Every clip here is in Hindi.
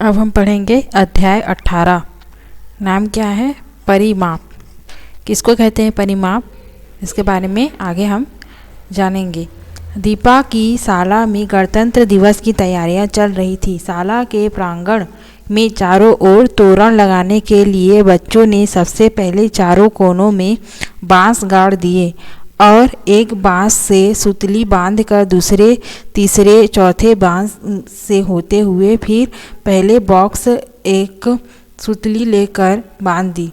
अब हम पढ़ेंगे अध्याय 18। नाम क्या है? परिमाप। किसको कहते हैं परिमाप? इसके बारे में आगे हम जानेंगे। दीपा की शाला में गणतंत्र दिवस की तैयारियां चल रही थी। शाला के प्रांगण में चारों ओर तोरण लगाने के लिए बच्चों ने सबसे पहले चारों कोनों में बांस गाड़ दिए और एक बांस से सुतली बांधकर दूसरे, तीसरे, चौथे बांस से होते हुए फिर पहले बॉक्स एक सुतली लेकर बांध दी।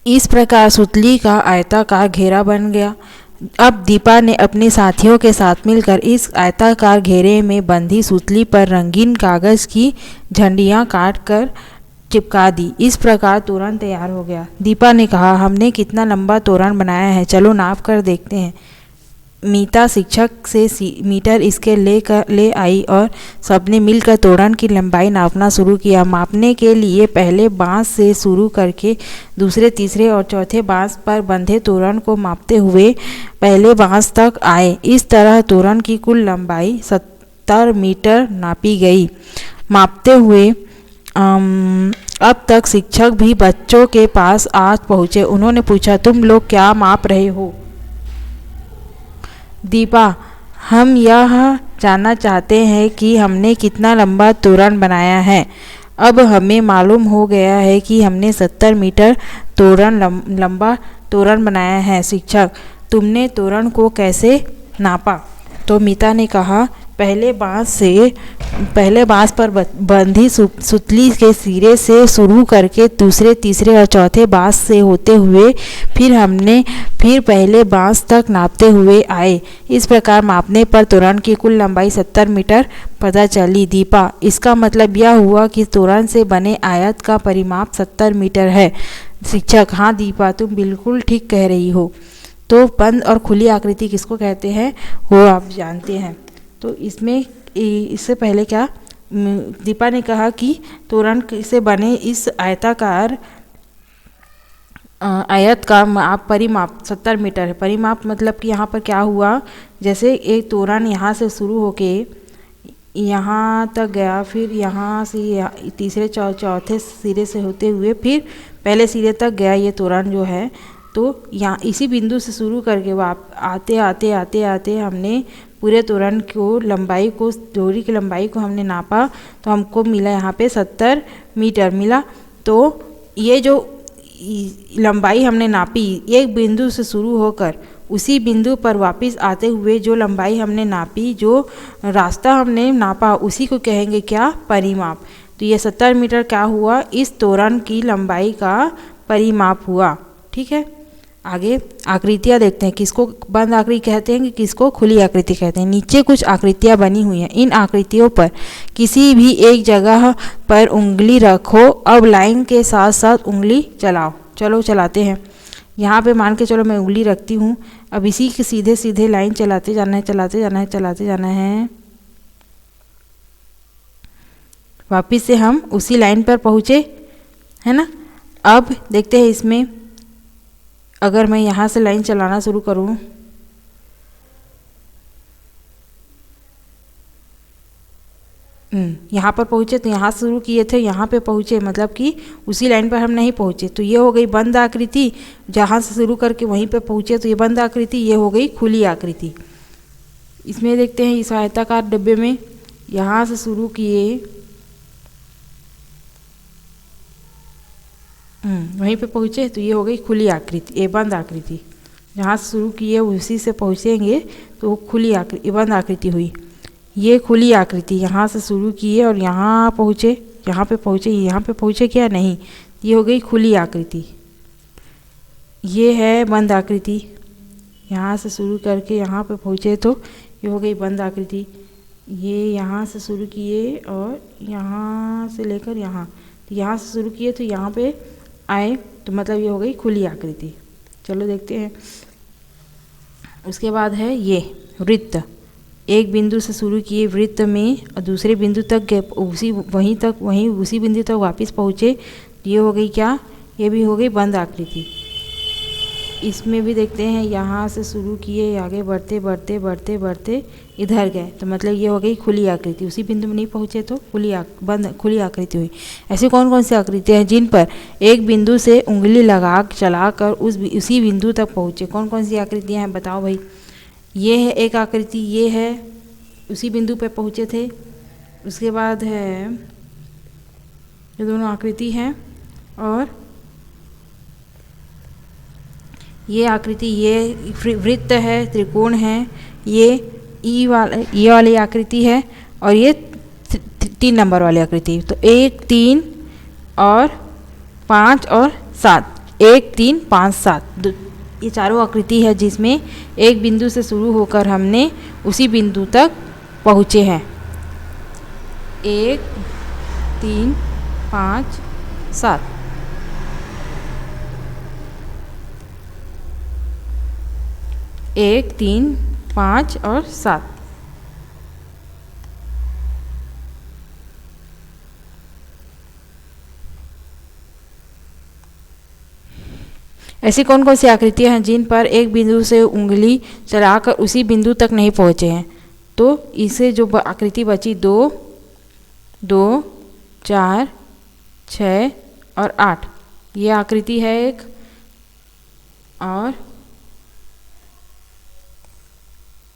इस प्रकार सुतली का आयताकार घेरा बन गया। अब दीपा ने अपने साथियों के साथ मिलकर इस आयताकार घेरे में बंधी सुतली पर रंगीन कागज की झंडियाँ काट कर चिपका दी। इस प्रकार तोरण तैयार हो गया। दीपा ने कहा, हमने कितना लंबा तोरण बनाया है, चलो नाप कर देखते हैं। मीता शिक्षक से मीटर स्केल ले आई और सबने मिलकर तोरण की लंबाई नापना शुरू किया। मापने के लिए पहले बांस से शुरू करके दूसरे, तीसरे और चौथे बांस पर बंधे तोरण को मापते हुए पहले बांस तक आए। इस तरह तोरण की कुल लंबाई 70 मीटर नापी गई। मापते हुए अब तक शिक्षक भी बच्चों के पास आ पहुँचे। उन्होंने पूछा, तुम लोग क्या माप रहे हो? दीपा, हम यह जानना चाहते हैं कि हमने कितना लंबा तोरण बनाया है। अब हमें मालूम हो गया है कि हमने 70 मीटर लंबा तोरण बनाया है। शिक्षक, तुमने तोरण को कैसे नापा? तो मीता ने कहा, पहले बांस पर बंधी सुतली के सिरे से शुरू करके दूसरे, तीसरे और चौथे बांस से होते हुए फिर पहले बांस तक नापते हुए आए। इस प्रकार मापने पर तोरण की कुल लंबाई 70 मीटर पता चली। दीपा, इसका मतलब यह हुआ कि तोरण से बने आयत का परिमाप 70 मीटर है। शिक्षक, हाँ दीपा, तुम बिल्कुल ठीक कह रही हो। तो बंद और खुली आकृति किसको कहते हैं वो आप जानते हैं। तो इससे पहले क्या दीपा ने कहा कि तोरण से बने इस आयताकार आयत का परिमाप 70 मीटर है। परिमाप मतलब कि यहाँ पर क्या हुआ, जैसे एक तोरण यहाँ से शुरू होके यहाँ तक गया, फिर यहाँ से तीसरे चौथे सिरे से होते हुए फिर पहले सिरे तक गया ये तोरण जो है। तो यहाँ इसी बिंदु से शुरू करके आते आते हमने पूरे तोरण को डोरी की लंबाई को हमने नापा तो हमको मिला यहाँ पे 70 मीटर मिला। तो ये जो लंबाई हमने नापी एक बिंदु से शुरू होकर उसी बिंदु पर वापस आते हुए जो लंबाई हमने नापी, जो रास्ता हमने नापा उसी को कहेंगे क्या? परिमाप। तो ये 70 मीटर क्या हुआ? इस तोरण की लंबाई का परिमाप हुआ। ठीक है, आगे आकृतियाँ देखते हैं। किसको बंद आकृति कहते हैं कि किसको खुली आकृति कहते हैं। नीचे कुछ आकृतियाँ बनी हुई हैं। इन आकृतियों पर किसी भी एक जगह पर उंगली रखो। अब लाइन के साथ साथ उंगली चलाओ। चलो चलाते हैं। यहाँ पे मान के चलो मैं उंगली रखती हूँ। अब इसी के सीधे सीधे लाइन चलाते जाना है। वापिस से हम उसी लाइन पर पहुँचे, है ना। अब देखते हैं इसमें अगर मैं यहाँ से लाइन चलाना शुरू करूँ, यहाँ पर पहुँचे तो यहाँ शुरू किए थे, यहाँ पे पहुँचे मतलब कि उसी लाइन पर हम नहीं पहुँचे। तो ये हो गई बंद आकृति। जहाँ से शुरू करके वहीं पे पहुँचे तो ये बंद आकृति, ये हो गई खुली आकृति। इसमें देखते हैं इस आयताकार डब्बे में यहाँ से शुरू किए, वहीं पे पहुँचे तो ये हो गई खुली आकृति, ये बंद आकृति। जहाँ से शुरू किए उसी से पहुँचेंगे तो खुली आकृति, बंद आकृति हुई। ये खुली आकृति, यहाँ से शुरू किए और यहाँ पहुँचे, यहाँ पे पहुँचे क्या? नहीं, ये हो गई खुली आकृति। ये है बंद आकृति। यहाँ से शुरू करके यहाँ पे पहुँचे तो ये हो गई बंद आकृति। ये यहाँ से शुरू किए और यहाँ से लेकर यहाँ, तो यहाँ से शुरू किए तो यहाँ पे आए तो मतलब ये हो गई खुली आकृति। चलो देखते हैं। उसके बाद है ये वृत्त। एक बिंदु से शुरू किए वृत्त में और दूसरे बिंदु तक गए, उसी बिंदु तक वापस पहुँचे। ये हो गई क्या? ये भी हो गई बंद आकृति। इसमें भी देखते हैं, यहाँ से शुरू किए, आगे बढ़ते बढ़ते बढ़ते बढ़ते इधर गए, तो मतलब ये हो गई खुली आकृति। उसी बिंदु में नहीं पहुँचे तो खुली आकृति हुई। ऐसी कौन कौन सी आकृतियाँ हैं जिन पर एक बिंदु से उंगली लगा चलाकर उसी बिंदु तक पहुँचे? कौन कौन सी आकृतियाँ हैं बताओ भाई। ये है एक आकृति, ये है उसी बिंदु पर पहुँचे थे। उसके बाद है ये दोनों आकृति हैं, और ये आकृति, ये वृत्त है, त्रिकोण है, ये वाली आकृति है, और ये 3 नंबर वाली आकृति। तो 1 3 और 5 और 7, 1 3 5 7, ये चारों आकृति है जिसमें एक बिंदु से शुरू होकर हमने उसी बिंदु तक पहुँचे हैं। 1 3 5 7, 1 3 5 और 7। ऐसी कौन कौन सी आकृतियाँ हैं जिन पर एक बिंदु से उंगली चलाकर उसी बिंदु तक नहीं पहुँचे हैं? तो इसे जो आकृति बची 2 2 4 6 और 8, ये आकृति है एक, और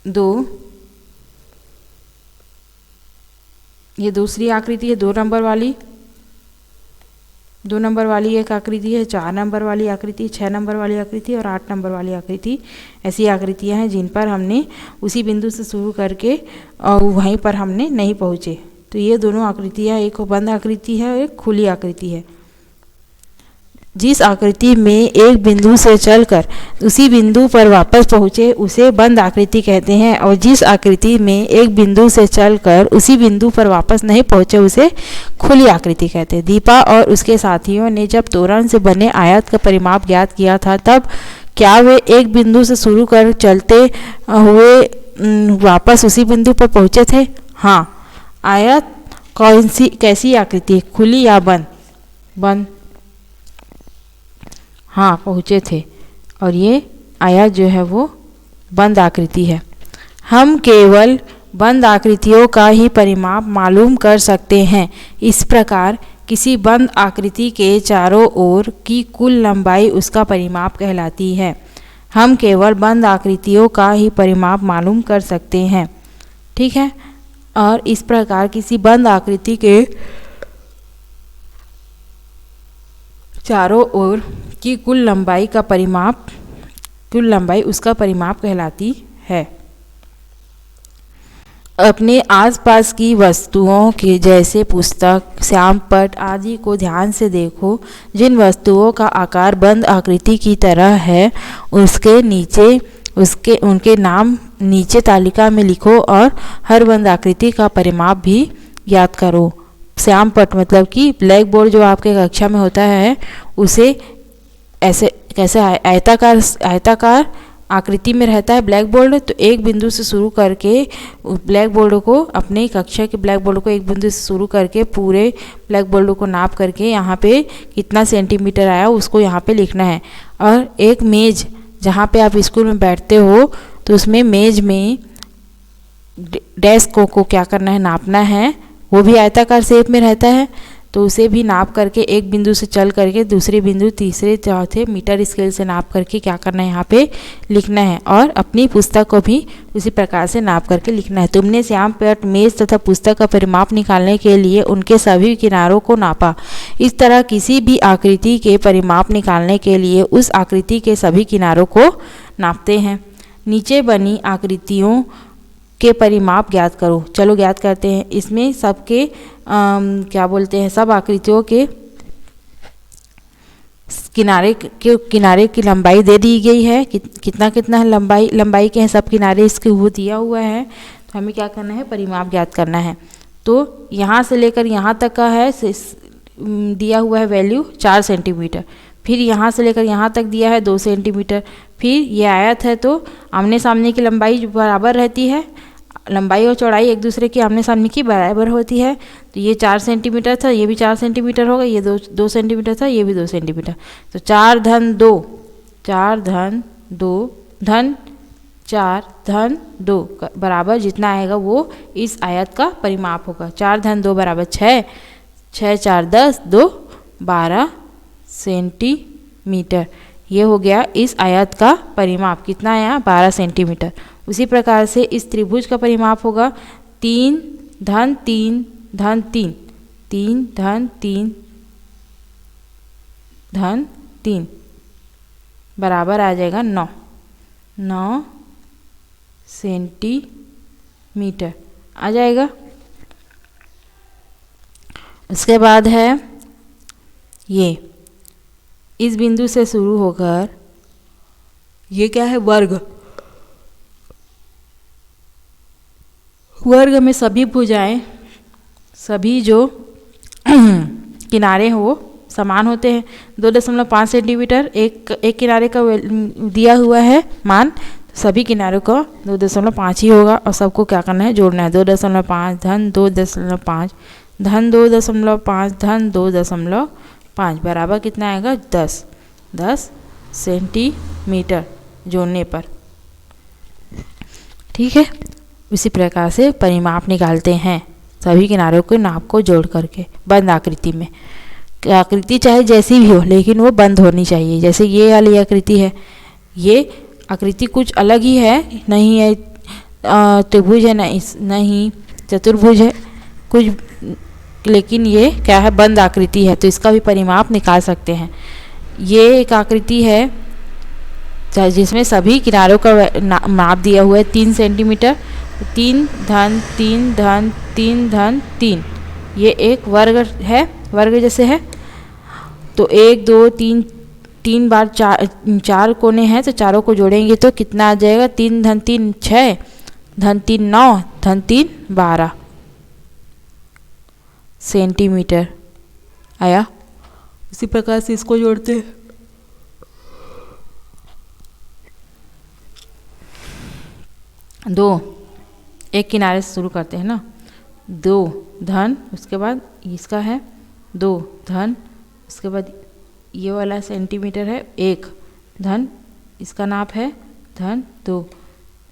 2, ये दूसरी आकृति है 2 नंबर वाली, 2 नंबर वाली एक आकृति है, 4 नंबर वाली आकृति, 6 नंबर वाली आकृति और 8 नंबर वाली आकृति। ऐसी आकृतियां हैं जिन पर हमने उसी बिंदु से शुरू करके और वहीं पर हमने नहीं पहुँचे। तो ये दोनों आकृतियां, एक बंद आकृति है और एक खुली आकृति है। जिस आकृति में एक बिंदु से चलकर उसी बिंदु पर वापस पहुँचे उसे बंद आकृति कहते हैं, और जिस आकृति में एक बिंदु से चलकर उसी बिंदु पर वापस नहीं पहुँचे उसे खुली आकृति कहते हैं। दीपा और उसके साथियों ने जब तोरण से बने आयत का परिमाप ज्ञात किया था, तब क्या वे एक बिंदु से शुरू कर चलते हुए वापस उसी बिंदु पर पहुँचे थे? हाँ। आयत कैसी आकृति, खुली या बंद? बंद। हाँ, पहुँचे थे, और ये आयत जो है वो बंद आकृति है। हम केवल बंद आकृतियों का ही परिमाप मालूम कर सकते हैं। इस प्रकार किसी बंद आकृति के चारों ओर की कुल लंबाई उसका परिमाप कहलाती है। हम केवल बंद आकृतियों का ही परिमाप मालूम कर सकते हैं, ठीक है। और इस प्रकार किसी बंद आकृति के चारों ओर की कुल लंबाई उसका परिमाप कहलाती है। अपने आसपास की वस्तुओं के जैसे पुस्तक, श्यामपट्ट आदि को ध्यान से देखो। जिन वस्तुओं का आकार बंद आकृति की तरह है उनके नाम नीचे तालिका में लिखो और हर बंद आकृति का परिमाप भी याद करो। श्यामपट्ट मतलब कि ब्लैक बोर्ड जो आपके कक्षा में होता है, उसे ऐसे कैसे आयताकार आकृति में रहता है ब्लैक बोर्ड। तो एक बिंदु से शुरू करके ब्लैक बोर्ड को, अपने कक्षा के ब्लैक बोर्ड को एक बिंदु से शुरू करके पूरे ब्लैक बोर्ड को नाप करके यहाँ पे कितना सेंटीमीटर आया उसको यहाँ पे लिखना है। और एक मेज़, जहाँ पे आप स्कूल में बैठते हो, तो उसमें मेज़ में डेस्क को क्या करना है, नापना है। वो भी आयताकार शेप में रहता है, तो उसे भी नाप करके एक बिंदु से चल करके दूसरे बिंदु, तीसरे, चौथे मीटर स्केल से नाप करके क्या करना है, यहाँ पे लिखना है। और अपनी पुस्तक को भी उसी प्रकार से नाप करके लिखना है। तुमने श्यामपट्ट, मेज तथा पुस्तक का परिमाप निकालने के लिए उनके सभी किनारों को नापा। इस तरह किसी भी आकृति के परिमाप निकालने के लिए उस आकृति के सभी किनारों को नापते हैं। नीचे बनी आकृतियों के परिमाप ज्ञात करो। चलो ज्ञात करते हैं। इसमें सबके सब आकृतियों के किनारे की लंबाई दे दी गई है। कितना लंबाई के हैं सब किनारे, इसके वो दिया हुआ है। तो हमें क्या करना है, परिमाप ज्ञात करना है। तो यहाँ से लेकर यहाँ तक का है दिया हुआ है वैल्यू 4 सेंटीमीटर। फिर यहाँ से लेकर यहाँ तक दिया है 2 सेंटीमीटर। फिर ये आयत है तो आमने सामने की लंबाई बराबर रहती है, लंबाई और चौड़ाई एक दूसरे की आमने सामने की बराबर होती है। तो ये 4 सेंटीमीटर था, ये भी 4 सेंटीमीटर होगा, ये 2 सेंटीमीटर था, ये भी 2 सेंटीमीटर। तो 4 धन 2 4 धन 2 धन 4 धन 2 बराबर जितना आएगा वो इस आयत का परिमाप होगा। 4 धन 2 बराबर 6, 6 4 10, 2 12 सेंटीमीटर। ये हो गया इस आयत का परिमाप। कितना आया? 12 सेंटीमीटर। उसी प्रकार से इस त्रिभुज का परिमाप होगा 3 धन 3 धन 3, 3 धन 3 धन 3 बराबर आ जाएगा 9, 9 सेंटीमीटर आ जाएगा। उसके बाद है ये इस बिंदु से शुरू होकर ये क्या है? वर्ग। वर्ग में सभी भुजाएं, सभी जो किनारे हैं वो समान होते हैं। 2.5 सेंटीमीटर एक किनारे का दिया हुआ है मान, सभी किनारों का 2.5 ही होगा और सबको क्या करना है? जोड़ना है। 2.5 धन 2.5 धन 2.5 धन 2.5 बराबर कितना आएगा? 10 सेंटीमीटर जोड़ने पर। ठीक है, उसी प्रकार से परिमाप निकालते हैं सभी किनारों के नाप को जोड़ करके बंद आकृति में। आकृति चाहे जैसी भी हो लेकिन वो बंद होनी चाहिए। जैसे ये वाली आकृति है, ये आकृति कुछ अलग ही है, नहीं है त्रिभुज है, नहीं चतुर्भुज है कुछ, लेकिन ये क्या है? बंद आकृति है, तो इसका भी परिमाप निकाल सकते हैं। ये एक आकृति है जिसमें सभी किनारों का माप दिया हुआ है 3 सेंटीमीटर। 3 धन 3 धन 3 धन 3, ये एक वर्ग है, वर्ग जैसे है। तो 1 2 3 3 बार 4 कोने हैं, तो चारों को जोड़ेंगे तो कितना आ जाएगा? 3 धन 3 6 धन 3 9 धन 3 12 सेंटीमीटर आया। इसी प्रकार से इसको जोड़ते हैं। दो एक किनारे से शुरू करते हैं ना। 2 धन, उसके बाद इसका है 2 धन, उसके बाद ये वाला सेंटीमीटर है 1 धन, इसका नाप है धन 2,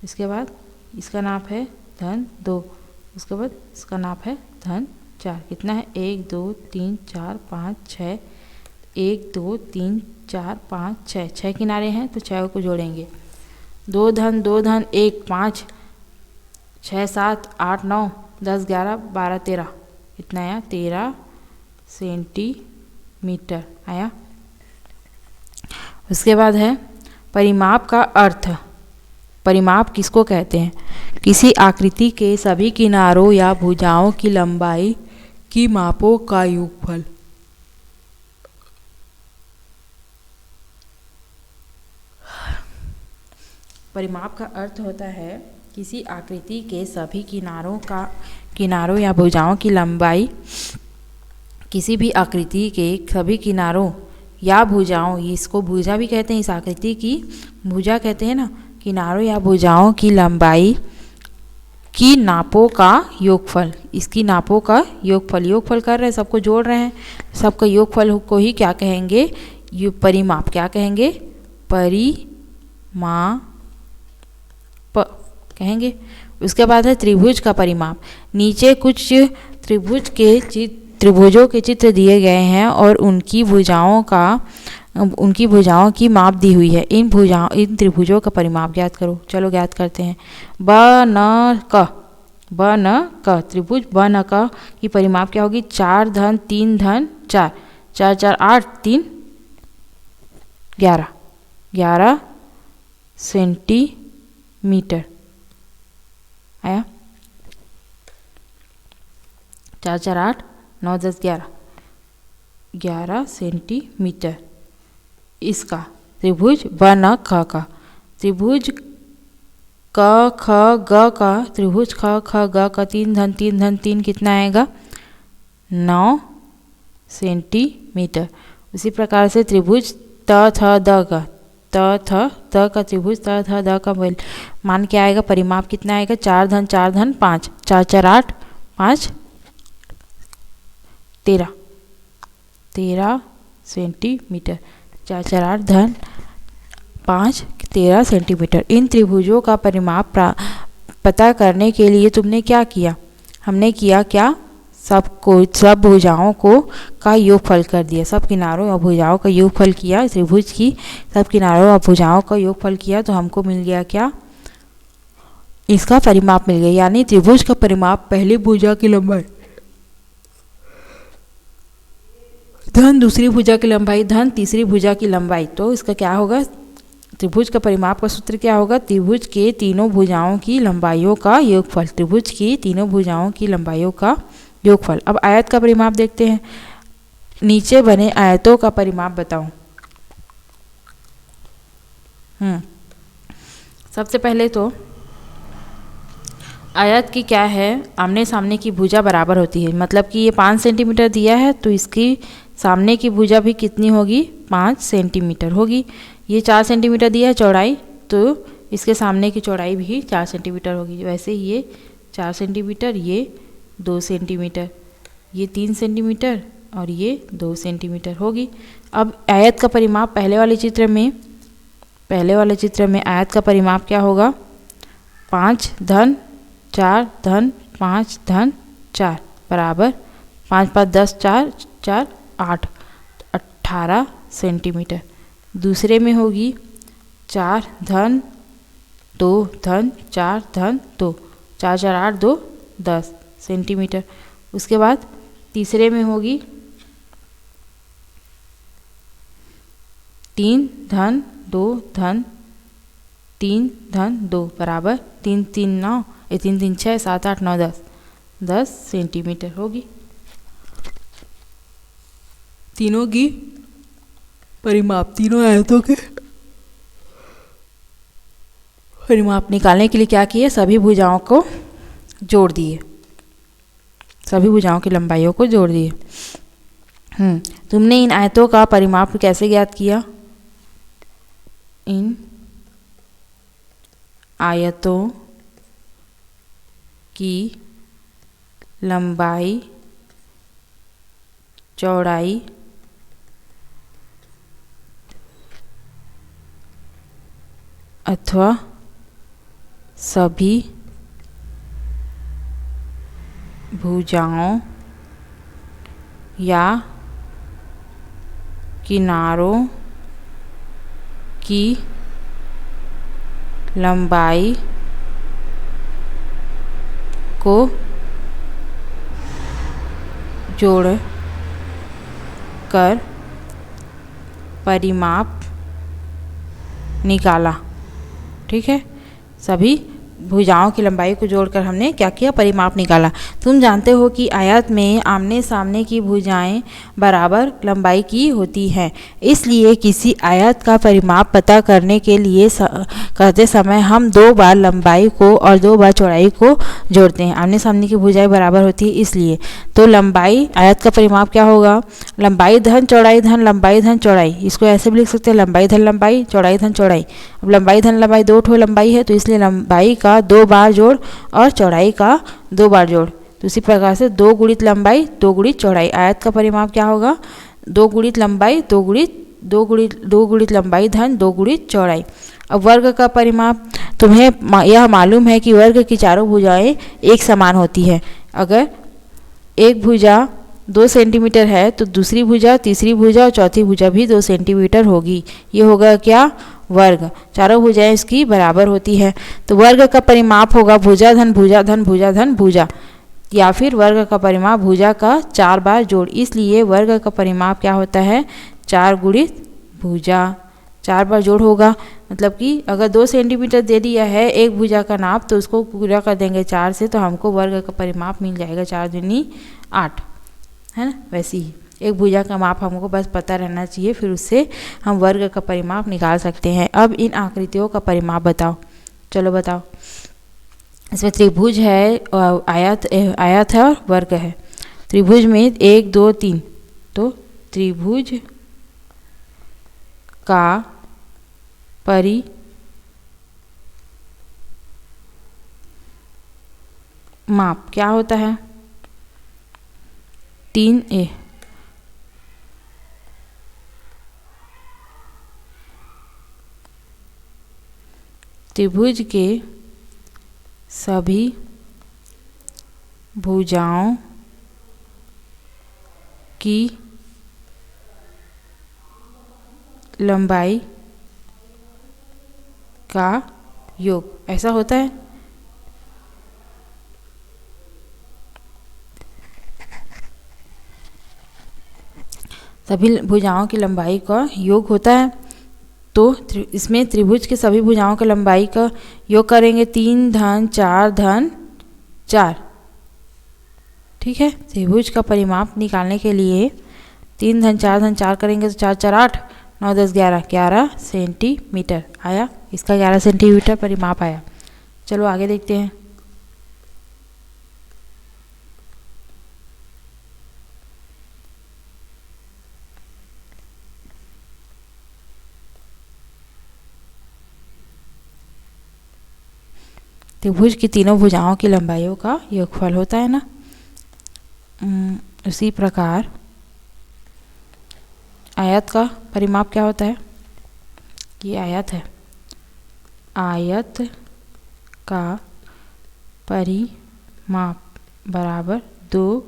इसके बाद इसका नाप है धन 2, उसके बाद इसका नाप है धन 4। कितना है? 1 2 3 4 5 6, 1 2 3 4 5 6, 6 किनारे हैं तो 6 को जोड़ेंगे। 2 धन 1 5 6 7 8 9 10 11 12 13, कितना आया? 13 सेंटीमीटर आया। उसके बाद है परिमाप का अर्थ। परिमाप किसको कहते हैं? किसी आकृति के सभी किनारों या भुजाओं की लंबाई की मापों का योगफल। परिमाप का अर्थ होता है किसी आकृति के सभी किनारों या भुजाओं की लंबाई, किसी भी आकृति के सभी किनारों या भुजाओं, इसको भुजा भी कहते हैं, इस आकृति की भुजा कहते हैं ना, किनारों या भुजाओं की लंबाई की नापों का योगफल। इसकी नापों का योगफल, योगफल कर रहे हैं, सबको जोड़ रहे हैं, सबका योगफल को ही क्या कहेंगे? परिमाप। क्या कहेंगे? परिमाप कहेंगे। उसके बाद है त्रिभुज का परिमाप। नीचे कुछ त्रिभुजों के चित्र दिए गए हैं और उनकी भुजाओं की माप दी हुई है। इन त्रिभुजों का परिमाप ज्ञात करो। चलो ज्ञात करते हैं। ब न क त्रिभुज ब न क की परिमाप क्या होगी? 4 धन 3 धन 4, 4 4 8 3 11 सेंटीमीटर आया। 4 4 8 9 10 11 सेंटीमीटर। इसका त्रिभुज ब न ख का, त्रिभुज क ख ग का, त्रिभुज ख ख ग का 3 धन 3 धन 3 कितना आएगा? 9 सेंटीमीटर। उसी प्रकार से त्रिभुज त थ द का, त का त्रिभुज त थ द का मान क्या आएगा? परिमाप कितना आएगा? 4 धन 5, 4 4 8 5 13 सेंटीमीटर। 4 4 8 धन 5 13 सेंटीमीटर। इन त्रिभुजों का परिमाप पता करने के लिए तुमने क्या किया? हमने किया क्या? सब भुजाओं को का योगफल कर दिया, सब किनारों और भुजाओं का योगफल किया। त्रिभुज की सब किनारों और भुजाओं का योगफल किया तो हमको मिल गया क्या? इसका परिमाप मिल गया। यानी त्रिभुज का परिमाप पहली भुजा की लंबाई धन दूसरी भुजा की लंबाई धन तीसरी भुजा की लंबाई। तो इसका क्या होगा? त्रिभुज का परिमाप का सूत्र क्या होगा? त्रिभुज के तीनों भुजाओं की लंबाइयों का योगफल। त्रिभुज की तीनों भुजाओं की लंबाइयों का योगफल। अब आयत का परिमाप देखते हैं। नीचे बने आयतों का परिमाप बताओ। सबसे पहले तो आयत की क्या है? आमने सामने की भुजा बराबर होती है। मतलब कि ये 5 सेंटीमीटर दिया है तो इसकी सामने की भुजा भी कितनी होगी? 5 सेंटीमीटर होगी। ये 4 सेंटीमीटर दिया है चौड़ाई, तो इसके सामने की चौड़ाई भी 4 सेंटीमीटर होगी। वैसे ही ये 4 सेंटीमीटर, ये 2 सेंटीमीटर, ये 3 सेंटीमीटर और ये 2 सेंटीमीटर होगी। अब आयत का परिमाप पहले वाले चित्र में आयत का परिमाप क्या होगा? 5 धन 4 धन 5 धन 4 बराबर 5 5 10 4 4 8 18 सेंटीमीटर। दूसरे में होगी 4 धन 2 धन 4 धन 2 4 4 8 2 10 सेंटीमीटर। उसके बाद तीसरे में होगी 3 धन 2 धन 3 धन 2 बराबर 3 3 9 3 3 6 7 8 9 10 10 सेंटीमीटर होगी। तीनों की परिमाप, तीनों आयतों के परिमाप निकालने के लिए क्या किए? सभी भुजाओं को जोड़ दिए, सभी भुजाओं की लंबाइयों को जोड़ दिए। तुमने इन आयतों का परिमाप कैसे ज्ञात किया? इन आयतों की लंबाई चौड़ाई अथवा सभी भुजाओं या किनारों की लंबाई को जोड़ कर परिमाप निकाला। ठीक है, सभी भुजाओं की लंबाई को जोड़कर हमने क्या किया? परिमाप निकाला। तुम जानते हो कि आयत में आमने सामने की भुजाएं बराबर लंबाई की होती हैं, इसलिए किसी आयत का परिमाप पता करने के लिए करते समय हम 2 बार लंबाई को और 2 बार चौड़ाई को जोड़ते हैं। आमने सामने की भुजाएं बराबर होती है इसलिए। तो लंबाई, आयत का परिमाप क्या होगा? लंबाई धन चौड़ाई धन लंबाई धन चौड़ाई। इसको ऐसे भी लिख सकते हैं, लंबाई धन लंबाई चौड़ाई धन चौड़ाई। अब लंबाई धन लंबाई 2 ठो लंबाई है तो इसलिए लंबाई का 2 बार जोड़ और चौड़ाई का 2 बार जोड़। तो इसी प्रकार से 2 गुणित लंबाई 2 गुणित चौड़ाई। आयत का परिमाप क्या होगा? 2 गुणित लंबाई 2 गुणित लंबाई धन 2 गुणित चौड़ाई। अब वर्ग का परिमाप, तुम्हें यह मालूम है कि वर्ग की चारों भुजाएं एक समान होती है। अगर एक भुजा 2 सेंटीमीटर है तो दूसरी भुजा, तीसरी भुजा और चौथी भुजा भी 2 सेंटीमीटर होगी। ये होगा क्या? वर्ग। चारों भुजाएं इसकी बराबर होती है। तो वर्ग का परिमाप होगा भुजा धन भुजा धन भुजा धन भुजा, या फिर वर्ग का परिमाप भुजा का 4 बार जोड़। इसलिए वर्ग का परिमाप क्या होता है? 4 गुणित भुजा, 4 बार जोड़ होगा। मतलब कि अगर 2 सेंटीमीटर दे दिया है एक भुजा का नाप तो उसको पूरा कर देंगे 4 से, तो हमको वर्ग का परिमाप मिल जाएगा 4 दूनी 8, है ना। वैसे ही एक भुजा का माप हमको बस पता रहना चाहिए, फिर उससे हम वर्ग का परिमाप निकाल सकते हैं। अब इन आकृतियों का परिमाप बताओ। चलो बताओ। इसमें त्रिभुज है, आयत है और वर्ग है। त्रिभुज में 1 2 3, तो त्रिभुज का परिमाप क्या होता है? 3a। त्रिभुज के सभी भुजाओं की लंबाई का योग। ऐसा होता है। सभी भुजाओं की लंबाई का योग होता है। तो इसमें त्रिभुज के सभी भुजाओं की लंबाई का योग करेंगे 3 धन 4 धन 4। ठीक है। त्रिभुज का परिमाप निकालने के लिए 3 धन 4 धन 4 करेंगे तो 4 4 8 9 10 11 11 सेंटीमीटर आया। इसका 11 सेंटीमीटर परिमाप आया। चलो आगे देखते हैं। त्रिभुज की तीनों भुजाओं की लंबाइयों का योगफल होता है ना। उसी प्रकार आयत का परिमाप क्या होता है? ये आयत है। आयत का परिमाप बराबर 2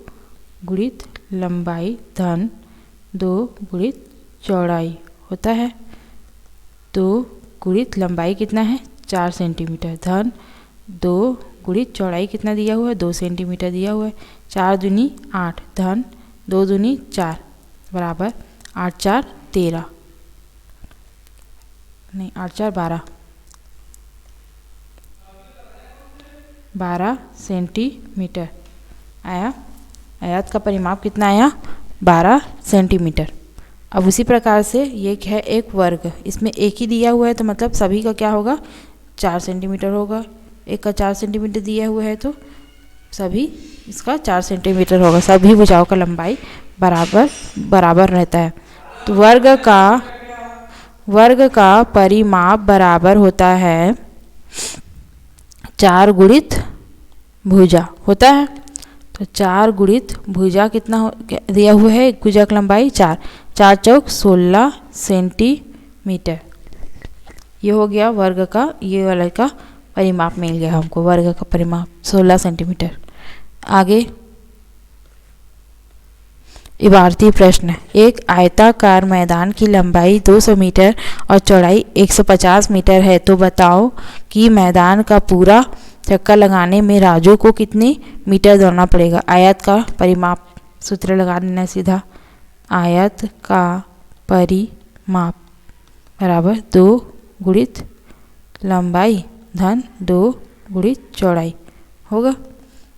गुणित लंबाई धन 2 गुणित चौड़ाई होता है। 2 गुणित लंबाई कितना है? 4 सेंटीमीटर धन 2 गुणित चौड़ाई कितना दिया हुआ है? 2 सेंटीमीटर दिया हुआ है। 4 दूनी 8 धन 2 दूनी 4 बराबर 8 4 13 नहीं 8 4 12 सेंटीमीटर आया। आयत का परिमाप कितना आया? 12 सेंटीमीटर। अब उसी प्रकार से ये है एक वर्ग। इसमें एक ही दिया हुआ है तो मतलब सभी का क्या होगा? 4 सेंटीमीटर होगा। एक का 4 सेंटीमीटर दिया हुआ है तो सभी इसका 4 सेंटीमीटर होगा। सभी भुजाओं का लंबाई बराबर रहता है। तो वर्ग का परिमाप बराबर होता है 4 गुणित भुजा होता है। तो 4 गुणित भुजा कितना दिया हुआ है? एक भुजा की लंबाई 4 4 चौक 16 सेंटीमीटर। ये हो गया वर्ग का, ये वाला का परिमाप मिल गया हमको। वर्ग का परिमाप 16 सेंटीमीटर। आगे इबारती प्रश्न। एक आयताकार मैदान की लंबाई 200 मीटर और चौड़ाई 150 मीटर है तो बताओ कि मैदान का पूरा चक्कर लगाने में राजू को कितने मीटर दौड़ना पड़ेगा। आयत का परिमाप सूत्र लगा देना सीधा। आयत का परिमाप बराबर 2 गुणित लंबाई धन 2 गुणित चौड़ाई होगा।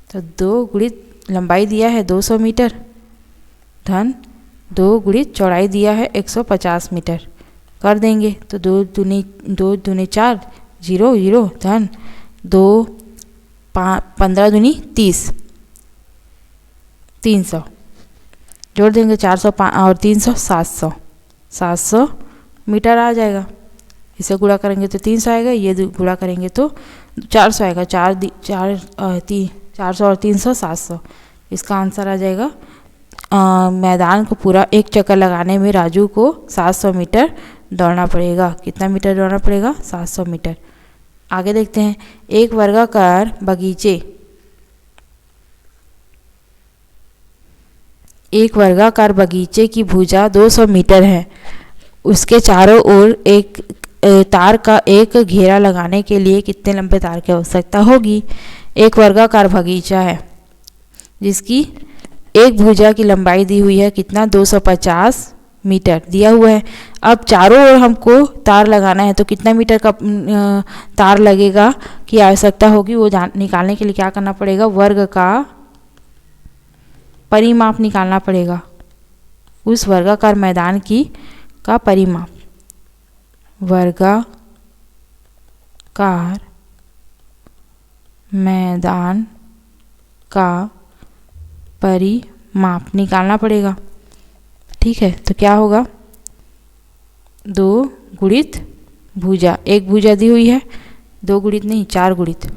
तो 2 गुणित लंबाई दिया है 200 मीटर धन 2 गुणित चौड़ाई दिया है 150 मीटर। कर देंगे तो 2 दूनी 4 0 0 धन 2 15 दूनी 30 300 जोड़ देंगे 400 और 300 700 मीटर आ जाएगा। इसे गुणा करेंगे तो 300 आएगा। ये गुणा करेंगे तो 400 आएगा। 400 और 300 700। इसका आंसर आ जाएगा। मैदान को पूरा एक चक्कर लगाने में राजू को 700 मीटर दौड़ना पड़ेगा। कितना मीटर दौड़ना पड़ेगा? 700 मीटर। आगे देखते हैं। एक वर्गाकार बगीचे की भुजा 200 मीटर है। उसके चारों ओर एक तार का एक घेरा लगाने के लिए कितने लंबे तार की आवश्यकता होगी। एक वर्गाकार बगीचा है जिसकी एक भुजा की लंबाई दी हुई है कितना? 250 मीटर दिया हुआ है। अब चारों ओर हमको तार लगाना है तो कितना मीटर का तार लगेगा की आवश्यकता होगी। वो निकालने के लिए क्या करना पड़ेगा? वर्ग का परिमाप निकालना पड़ेगा। उस वर्गाकार मैदान का परिमाप। वर्गाकार मैदान का परिमाप निकालना पड़ेगा। ठीक है। तो क्या होगा? 2 गुणित भुजा, एक भुजा दी हुई है, 2 गुणित नहीं 4 गुणित।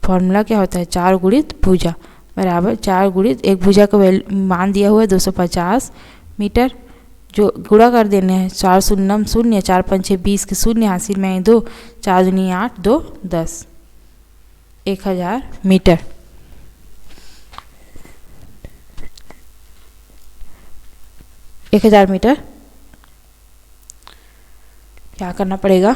फॉर्मूला क्या होता है? 4 गुणित भुजा बराबर 4 गुणित एक भुजा का मान दिया हुआ है 250 मीटर जो गुणा कर देने हैं, 4 शून्यम शून्य, 4 पंचे 20 के शून्य, हासिल में 2, 4 दूनी 8, 2 10, 1000 मीटर। एक 1000 मीटर क्या करना पड़ेगा,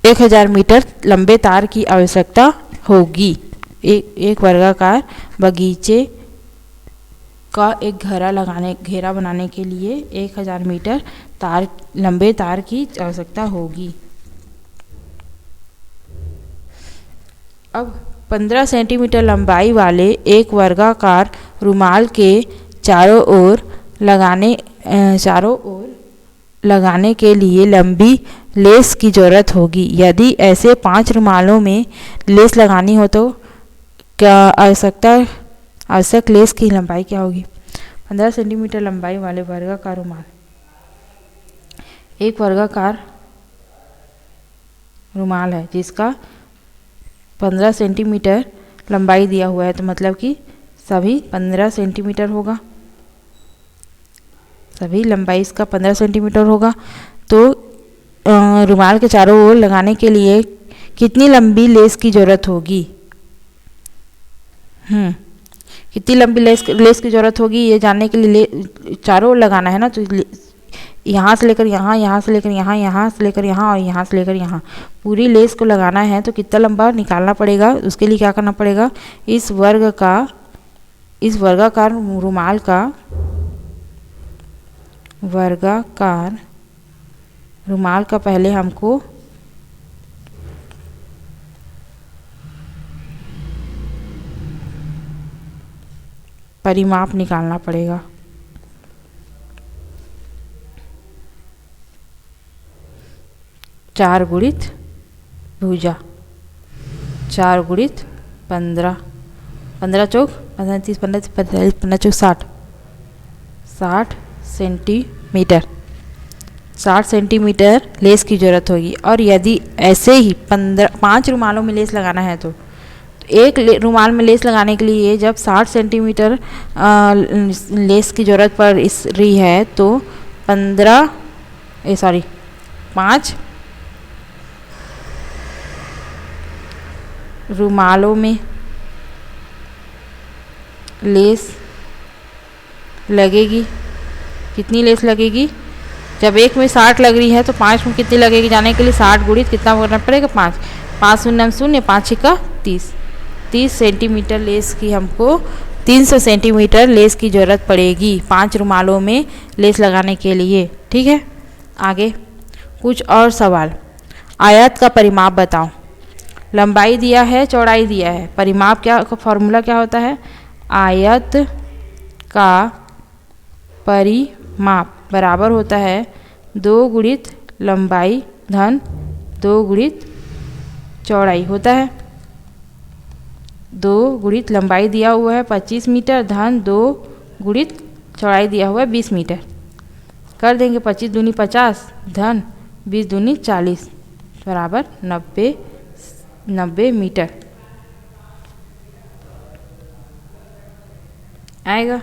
1000 मीटर लंबे तार की आवश्यकता होगी। एक वर्गाकार बगीचे का एक घेरा बनाने के लिए 1000 मीटर लंबे तार की आवश्यकता होगी। अब 15 सेंटीमीटर लंबाई वाले एक वर्गाकार रुमाल के चारों ओर लगाने के लिए लंबी लेस की ज़रूरत होगी। यदि ऐसे 5 रुमालों में लेस लगानी हो तो क्या आवश्यक लेस की लंबाई क्या होगी। 15 सेंटीमीटर लंबाई वाले वर्गाकार रुमाल, एक वर्गाकार रुमाल है जिसका 15 सेंटीमीटर लंबाई दिया हुआ है, तो मतलब कि सभी 15 सेंटीमीटर होगा, सभी लंबाई इसका 15 सेंटीमीटर होगा। तो रुमाल के चारों ओर लगाने के लिए कितनी लंबी लेस की ज़रूरत होगी। कितनी लंबी लेस की ज़रूरत होगी ये जानने के लिए चारों ओर लगाना है ना, तो यहाँ से लेकर यहाँ, यहाँ से लेकर यहाँ, यहाँ से लेकर यहाँ और यहाँ से लेकर यहाँ पूरी लेस को लगाना है। तो कितना लंबा निकालना पड़ेगा, उसके लिए क्या करना पड़ेगा, इस वर्गाकार रुमाल का पहले हमको परिमाप निकालना पड़ेगा। चार गुणित भुजा, 4 गुणित 15, 15 चौक 15 30 15 45 15 चौक 60 सेंटीमीटर, 60 सेंटीमीटर लेस की ज़रूरत होगी। और यदि ऐसे ही 5 रुमालों में लेस लगाना है तो एक रुमाल में लेस लगाने के लिए जब 60 सेंटीमीटर लेस की ज़रूरत पड़ रही है तो 5 रुमालों में लेस लगेगी। कितनी लेस लगेगी, जब एक में 60 लग रही है तो 5 में कितनी लगेगी जाने के लिए 60 गुणित कितना करना पड़ेगा 5, 5 शून्य शून्य, 5 छक्का 30 सेंटीमीटर लेस की हमको 300 सेंटीमीटर लेस की ज़रूरत पड़ेगी 5 रुमालों में लेस लगाने के लिए। ठीक है, आगे कुछ और सवाल। आयत का परिमाप बताओ। लंबाई दिया है, चौड़ाई दिया है, परिमाप क्या फॉर्मूला क्या होता है, आयत का परिमाप बराबर होता है 2 गुणित लंबाई धन 2 गुणित चौड़ाई होता है। 2 गुणित लंबाई दिया हुआ है 25 मीटर धन 2 गुणित चौड़ाई दिया हुआ है 20 मीटर। कर देंगे 25 दूनी 50 धन 20 दूनी 40 बराबर 90 मीटर आएगा।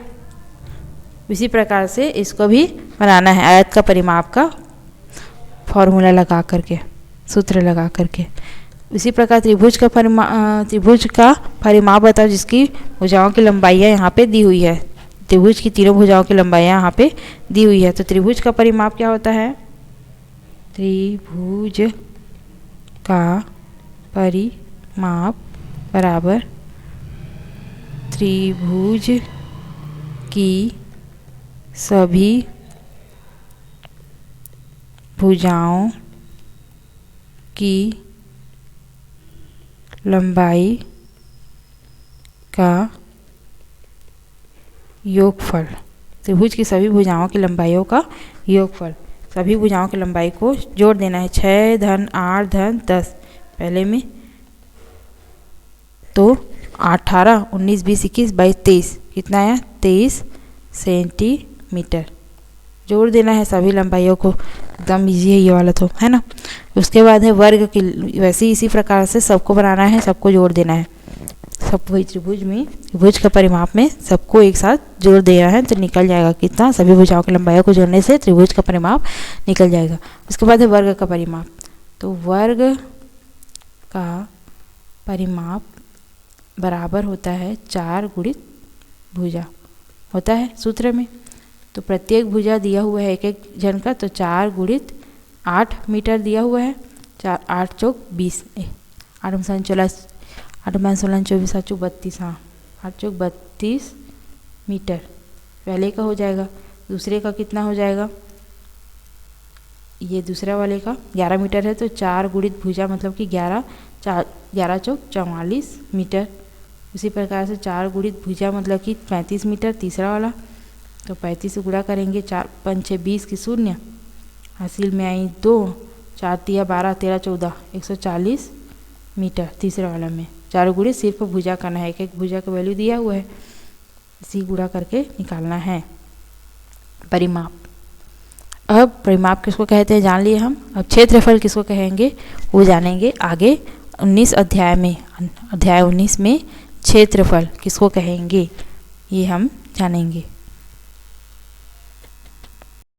इसी प्रकार से इसको भी बनाना है, आयत का परिमाप का फॉर्मूला लगा करके, सूत्र लगा करके। इसी प्रकार त्रिभुज का परिमाप बताओ जिसकी भुजाओं की लंबाइयाँ यहाँ पे दी हुई है। त्रिभुज की तीनों भुजाओं की लंबाइयाँ यहाँ पे दी हुई है। तो त्रिभुज का परिमाप क्या होता है, त्रिभुज का परिमाप बराबर त्रिभुज की सभी भुजाओं की लंबाई का योगफल। त्रिभुज की सभी भुजाओं की लंबाइयों का योगफल, सभी भुजाओं की लंबाई को जोड़ देना है। 6 धन 8 धन 10 पहले में, तो 18 19 20 21 22 23 कितना आया 23 सेंटीमीटर। जोड़ देना है सभी लंबाइयों को, एकदम इजी है ये वाला तो, है ना। उसके बाद है वर्ग की, वैसे ही इसी प्रकार से सबको बनाना है, सबको जोड़ देना है। सब वही त्रिभुज में, त्रिभुज का परिमाप में सबको एक साथ जोड़ दे रहा है तो निकल जाएगा कितना, सभी भुजाओं की लंबाइयों को जोड़ने से त्रिभुज का परिमाप निकल जाएगा। उसके बाद है वर्ग का परिमाप। तो वर्ग का परिमाप बराबर होता है 4 गुणित भुजा, होता है सूत्र में। तो प्रत्येक भुजा दिया हुआ है एक एक जन का, तो 4 गुणित 8 मीटर दिया हुआ है। 4 8 चौक 20, 8 16 24 7 32, हाँ 8 चौक 32 मीटर पहले का हो जाएगा। दूसरे का कितना हो जाएगा, ये दूसरा वाले का 11 मीटर है, तो 4 गुणित भुजा मतलब कि 11 चौक 44 मीटर। उसी प्रकार से 4 गुणित भुजा मतलब कि 35 मीटर तीसरा वाला, तो 35 से गुणा करेंगे, 4 5 6 20 की 0, हासिल में आई 2, 4 तिया 12 13 14 140 मीटर तीसरा वाला में। 4 गुणित सिर्फ भुजा करना है, एक एक भुजा का वैल्यू दिया हुआ है, इसी गुणा करके निकालना है परिमाप। अब परिमाप किसको कहते हैं जान लिए हम, अब क्षेत्रफल किसको कहेंगे वो जानेंगे आगे 19 अध्याय में। अध्याय 19 में क्षेत्रफल किसको कहेंगे ये हम जानेंगे।